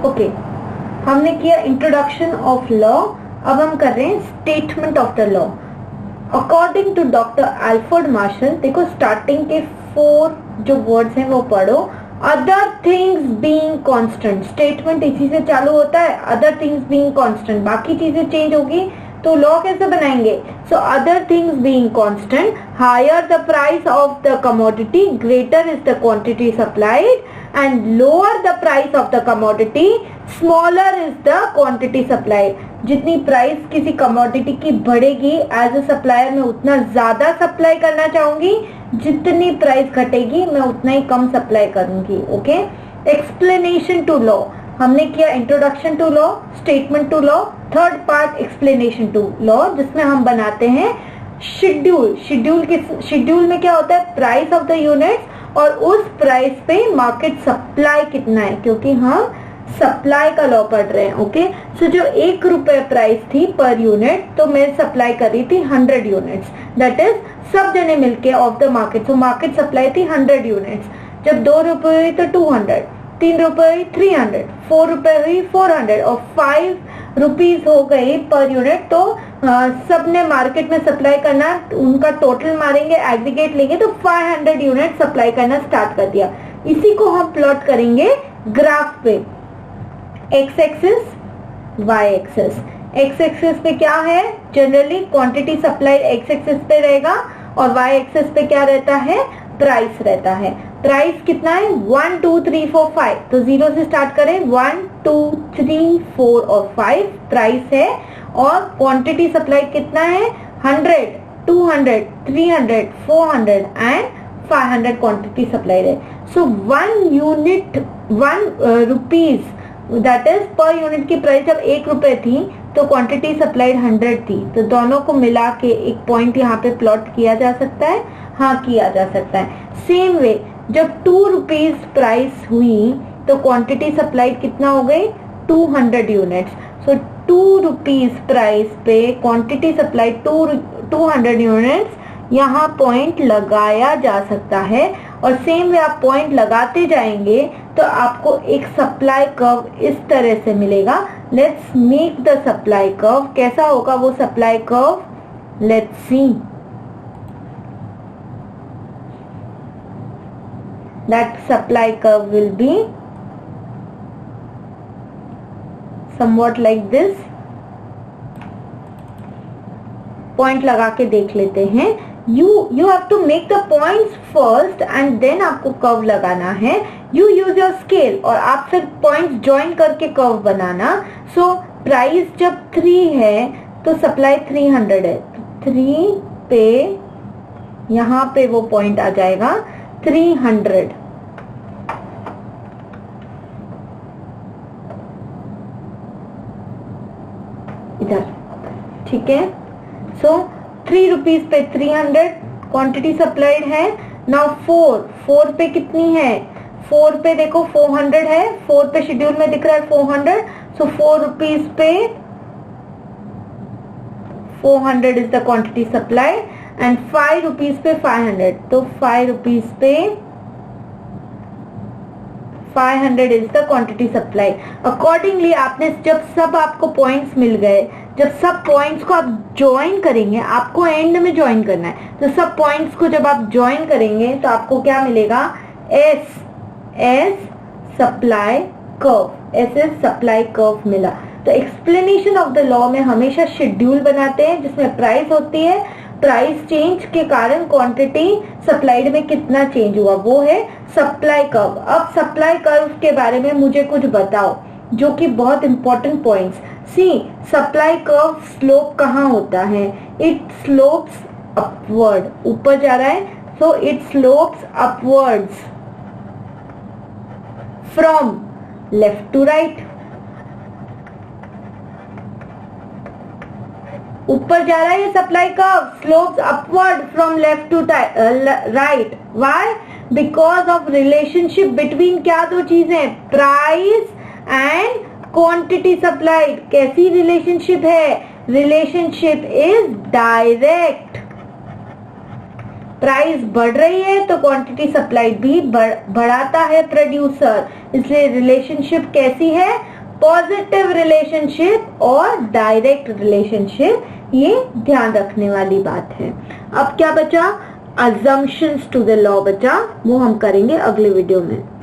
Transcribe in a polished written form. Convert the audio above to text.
Okay, हमने किया introduction of law, अब हम कर रहे हैं statement of the law. According to doctor Alfred Marshall, देखो स्टार्टिंग के 4 जो वर्ड्स हैं वो पढ़ो। Other things being constant, statement इसी से चालू होता है, अदर थिंग्स बीइंग कांस्टेंट, बाकी चीजें चेंज होगी तो लॉ कैसे बनाएंगे? So other things being constant, higher the price of the commodity, greater is the quantity supplied, and lower the price of the commodity, smaller is the quantity supplied. जितनी price किसी commodity की बढ़ेगी, as a supplier मैं उतना ज्यादा supply करना चाहूंगी, जितनी प्राइस घटेगी मैं उतना ही कम सप्लाई करूंगी। ओके, एक्सप्लेनेशन टू लॉ, हमने किया introduction to law, statement to law, third part explanation to law, जिसमें हम बनाते हैं शेड्यूल। शेड्यूल में क्या होता है? प्राइस ऑफ द यूनिट्स और उस प्राइस पे मार्केट सप्लाई कितना है, क्योंकि हम सप्लाई का लॉ पढ़ रहे हैं। ओके, सो जो 1 रुपए प्राइस थी पर यूनिट, तो मैं सप्लाई कर रही थी 100 यूनिट्स, दैट इज सब जने मिलके ऑफ द मार्केट, तो मार्केट सप्लाई थी 100 यूनिट्स। जब 2 रुपए हुई तो 200, 3 रुपए हुई 300, 4 रुपए हुई 400 और 5 रुपीज हो गई पर यूनिट, तो सब ने मार्केट में सप्लाई करना, उनका टोटल मारेंगे, एग्रीगेट लेंगे तो 500 यूनिट सप्लाई करना स्टार्ट कर दिया। इसी को हम प्लॉट करेंगे ग्राफ पे, X axis Y axis. X axis पे क्या है? Generally quantity supply X axis पे रहेगा और वाई एक्सिस पे क्या रहता है? प्राइस रहता है। प्राइस कितना है? 1 2 3 4 5, तो 0 से स्टार्ट करें, 1 2 3 4 और 5 प्राइस है, और क्वांटिटी सप्लाई कितना है? 100 200 300 400 एंड 500 क्वांटिटी सप्लाई है। सो 1 unit 1 rupees, that is per unit की प्राइस जब 1 रुपए थी तो क्वांटिटी सप्लाइड 100 थी, तो दोनों को मिला के एक पॉइंट यहाँ पे प्लॉट किया जा सकता है। हाँ, किया जा सकता है। सेम वे, जब 2 रुपीज प्राइस हुई तो क्वांटिटी सप्लाइड कितना हो गई? 200 यूनिट्स। सो 2 रुपीज प्राइस पे क्वांटिटी सप्लाइड 200 यूनिट्स, यहाँ पॉइंट लगाया जा सकता है। और सेम वे आप पॉइंट लगाते जाएंगे तो आपको एक सप्लाई कर्व इस तरह से मिलेगा। Let's make the supply curve. कैसा होगा वो supply curve? Let's see. That supply curve will be somewhat like this। Point लगा के देख लेते हैं। You have to make the points first and then आपको कर्व लगाना है। You use your scale और आप फिर पॉइंट्स ज्वाइन करके कर्व बनाना। सो प्राइस जब 3 है तो सप्लाई 300 है, 3 पे यहाँ पे वो पॉइंट आ जाएगा 300। इधर, ठीक है। सो 3 रुपीज पे 300 क्वांटिटी सप्लाइड है। नाउ 4 पे कितनी है? 4 पे देखो 400 है, 4 पे शेड्यूल में दिख रहा है 400। सो 4 रुपीज पे 400 is the quantity supplied, and 5 rupees पे 500, तो 5 रुपीज पे 500 is the quantity supply. Accordingly आपने जब सब आपको पॉइंट्स मिल गए, जब सब पॉइंट्स को आप ज्वाइन करेंगे, आपको एंड में ज्वाइन करना है, तो सब पॉइंट्स को जब आप ज्वाइन करेंगे तो आपको क्या मिलेगा? S supply curve. S supply curve मिला। तो एक्सप्लेनेशन ऑफ द लॉ में हमेशा शेड्यूल बनाते हैं जिसमें प्राइस होती है। प्राइस चेंज के कारण क्वांटिटी सप्लाइड में कितना चेंज हुआ, वो है सप्लाई कर्व। अब सप्लाई कर्व के बारे में मुझे कुछ बताओ जो कि बहुत इंपॉर्टेंट पॉइंट्स। सी, सप्लाई कर्व स्लोप कहाँ होता है? इट स्लोप्स अपवर्ड, ऊपर जा रहा है, so it slopes upwards from left to right. ऊपर जा रहा है ये supply curve, slopes upward from left to right. Why? Because of relationship between क्या दो चीजें? Price and quantity supplied. कैसी रिलेशनशिप है? Relationship is direct. प्राइस बढ़ रही है तो क्वांटिटी सप्लाइड भी बढ़ाता है प्रोड्यूसर, इसलिए रिलेशनशिप कैसी है? पॉजिटिव रिलेशनशिप और डायरेक्ट रिलेशनशिप, ये ध्यान रखने वाली बात है। अब क्या बचा, assumptions to the law बचा, वो हम करेंगे अगले वीडियो में।